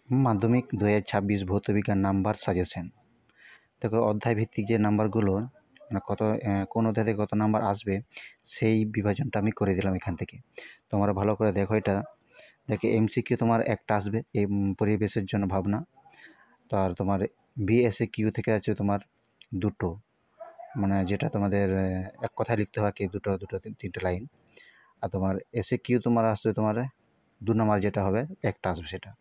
মাধ্যমিক 2026 ভৌতবিজ্ঞান number suggestion. দেখো অধ্যায় ভিত্তিক যে নাম্বারগুলো মানে কোন অধ্যায় থেকে কত নাম্বার আসবে সেই বিভাজনটা আমি করে দিলাম এখান থেকে। তোমরা ভালো করে দেখো এটা। দেখো এমসিকিউ তোমার একটা আসবে এই পরিবেশের জন্য ভাবনা। তো আর তোমার বিএসএ কিউ থেকে আছে তোমার দুটো, মানে যেটা তোমাদের এক কথায় লিখতে হয় কি দুটো দুটো তিনটে লাইন। আর তোমার এসএ কিউ তোমার আসবে তোমার 2 নম্বর যেটা হবে একটা আসবে সেটা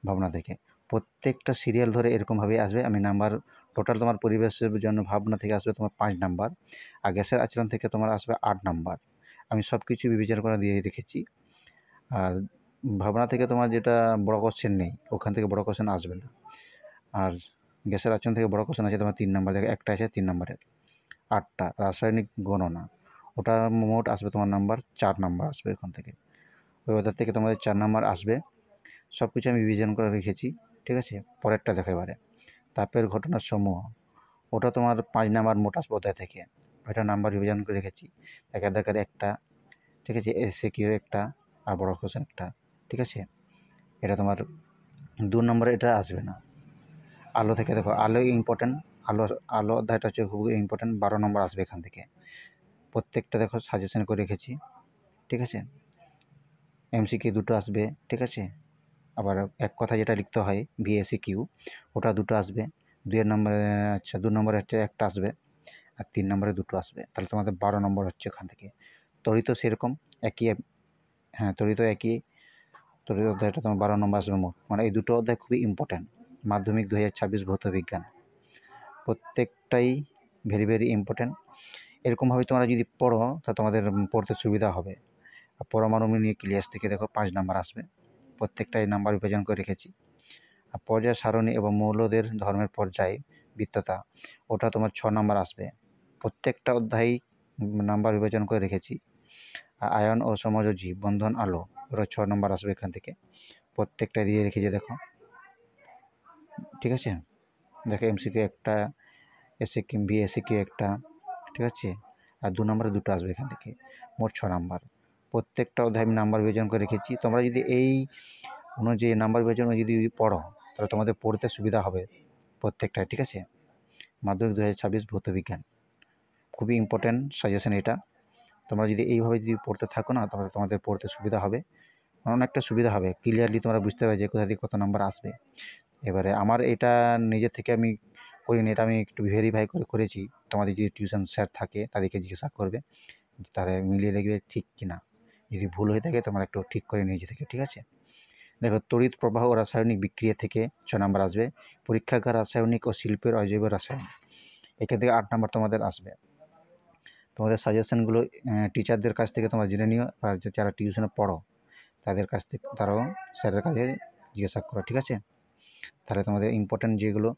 ভাবনা থেকে। প্রত্যেকটা সিরিয়াল ধরে এরকমভাবেই আসবে। আমি নাম্বার টোটাল তোমার পরিবেশের জন্য ভাবনা থেকে আসবে তোমার 5 নাম্বার, আর গ্যাসের আচরণ থেকে তোমার আসবে 8 নাম্বার। আমি সব কিছু বিবেচনা করে দিয়ে রেখেছি। আর ভাবনা থেকে তোমার যেটা বড় কোশ্চেন নেই, ওখান থেকে বড় কোশ্চেন আসবে না। আর গ্যাসের আচরণ থেকে বড় কোশ্চেন আছে তোমার 3 নাম্বার, দেখো একটা আছে 3 নাম্বারের। 8টা রাসায়নিক গণনা, ওটা মোট আসবে তোমার নাম্বার 4 নাম্বার আসবে ওখান থেকে। ওই ওদের থেকে তোমাদের 4 নাম্বার আসবে। সব কিছু আমি বিবেচনা করে রেখেছি, ঠিক আছে। পরেরটা দেখো এবারে তাপের ঘটনার সমূহ, ওটা তোমার 5 নাম্বার মোট আসবে অধ্যায় থেকে। ওইটা নাম্বার বিবেচনা করে রেখেছি। দেখার একটা, ঠিক আছে, এসএ কিউ একটা, আর বড় কোশ্চেন একটা, ঠিক আছে। এটা তোমার 2 নম্বরে এটা আসবে না। আলো থেকে দেখো আলো ইম্পর্টেন্ট, আলো আলো অধ্যায়টা হচ্ছে খুবই ইম্পর্টেন্ট, 12 নম্বর আসবে এখান থেকে। প্রত্যেকটা দেখো সাজেশন করে রেখেছি, ঠিক আছে। এমসিকিউ দুটো আসবে, ঠিক আছে। আবার এক কথা যেটা লিখতে হয় বিএসএ কিউ, ওটা দুটো আসবে। 2 নম্বরে, আচ্ছা 2 নম্বরে হচ্ছে একটা আসবে, আর 3 নম্বরে দুটো আসবে। তাহলে তোমাদের 12 নম্বর হচ্ছে ওখান থেকে। তড়িৎ সেরকম একই, হ্যাঁ তড়িৎ একই। তড়িৎ অধ্যায়টা তোমার 12 নম্বর আসবে মোট। মানে এই দুটো অধ্যায় খুবই ইম্পর্টেন্ট মাধ্যমিক 2026 ভৌত বিজ্ঞান। প্রত্যেকটাই ভেরি ভেরি ইম্পর্টেন্ট। এরকমভাবে তোমরা যদি পড়ো তাহলে তোমাদের পড়তে সুবিধা হবে। আর পরমাণু নিউক্লিয়াস থেকে দেখো 5 নাম্বার আসবে। প্রত্যেকটাই নাম্বার বিভাজন করে রেখেছি। আর পর্যায় সারণী এবং মৌলদের ধর্মের পর্যায় বৃত্ততা, ওটা তোমার 6 নাম্বার আসবে। প্রত্যেকটা অধ্যায় নাম্বার বিভাজন করে রেখেছি। আর আয়ন ও সমযোজী বন্ধন আলো, ওটা 6 নাম্বার আসবে এখান থেকে। প্রত্যেকটা দিয়ে রেখেছি দেখো, ঠিক আছে। দেখো এমসিকিউ একটা, বিএসসি কিউ একটা, ঠিক আছে। আর 2 নম্বরে দুটো আসবে এখান থেকে, মোট 6 নাম্বার। প্রত্যেকটা অধ্যায় আমি নাম্বার বিভাজন করে রেখেছি। তোমরা যদি এই অনুযায়ী নাম্বার বিভাজন যদি পড়ো তাহলে তোমাদের পড়তে সুবিধা হবে প্রত্যেকটাই, ঠিক আছে। মাধ্যমিক 2026 ভৌত বিজ্ঞান খুবই ইম্পর্টেন্ট সাজেশন এটা। তোমরা যদি এইভাবে যদি পড়তে থাকো না তাহলে তোমাদের পড়তে সুবিধা হবে, অনেকটা সুবিধা হবে। ক্লিয়ারলি তোমরা বুঝতে পারবে যে কোথা থেকে কত নাম্বার আসবে। এবারে আমার এটা নিজের থেকে আমি করিনি, এটা আমি একটু ভেরিফাই করে করেছি। তোমাদের যদি টিউশন স্যার থাকে তাদেরকে জিজ্ঞাসা করবে, তারা মিলিয়ে দেখবে ঠিক কিনা। যদি ভুল হয়ে থাকে তোমরা একটু ঠিক করে নিজে থেকে, ঠিক আছে। দেখো তড়িৎ প্রবাহ ও রাসায়নিক বিক্রিয়া থেকে 6 নাম্বার আসবে। পরীক্ষাগার রাসায়নিক ও শিল্পের অজৈব রসায়ন, এখান থেকে 8 নাম্বার তোমাদের আসবে। তোমাদের সাজেশনগুলো টিচারদের কাছ থেকে তোমরা জেনে নিও, আর যারা টিউশনে পড়ো তাদের কাছ থেকে, তারাও স্যারের কাছে জিজ্ঞাসা করো, ঠিক আছে। তাহলে তোমাদের ইম্পর্টেন্ট যেগুলো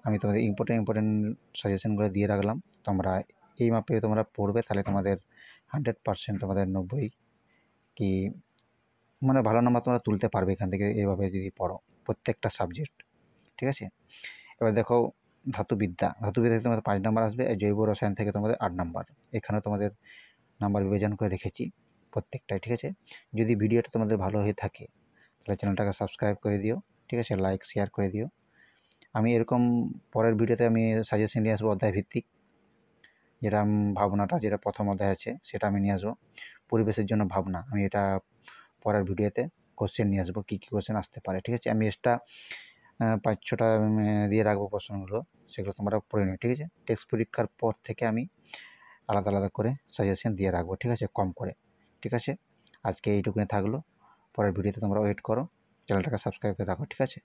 আমি তোমাদের ইম্পর্টেন্ট সাজেশনগুলো দিয়ে রাখলাম, তোমরা এই মাপে তোমরা পড়বে, তাহলে তোমাদের 100% তোমাদের 90 কি মানে ভালো নাম্বার তোমরা তুলতে পারবে এখান থেকে এইভাবে যদি পড়ো প্রত্যেকটা সাবজেক্ট, ঠিক আছে। এবার দেখো ধাতুবিদ্যা থেকে তোমাদের 5 নাম্বার আসবে। আর জৈব রসায়ন থেকে তোমাদের 8 নাম্বার। এখানে তোমাদের নাম্বার বিবেচন করে রেখেছি প্রত্যেকটাই, ঠিক আছে। যদি ভিডিওটা তোমাদের ভালো হয়ে থাকে তাহলে চ্যানেলটাকে সাবস্ক্রাইব করে দিও, ঠিক আছে, লাইক শেয়ার করে দিও। আমি এরকম পরের ভিডিওতে আমি সাজেশন নিয়ে আসবো অধ্যায় ভিত্তিক, যেটা ভাবনাটা যেটা প্রথম অধ্যায় আছে সেটা আমি নিয়ে আসবো। পরিবেশের জন্য ভাবনা, আমি এটা পরের ভিডিওতে কোশ্চেন নিয়ে আসবো, কী কী কোশ্চেন আসতে পারে, ঠিক আছে। আমি এক্সট্রা 5-6টা দিয়ে রাখবো প্রশ্নগুলো, সেগুলো তোমরা পড়ে নিও, ঠিক আছে। টেক্সট পরীক্ষার পর থেকে আমি আলাদা আলাদা করে সাজেশন দিয়ে রাখবো, ঠিক আছে, কম করে, ঠিক আছে। আজকে এইটুকুনি থাকলো। পরের ভিডিওতে তোমরা ওয়েট করো, চ্যানেলটাকে সাবস্ক্রাইব করে রাখো, ঠিক আছে।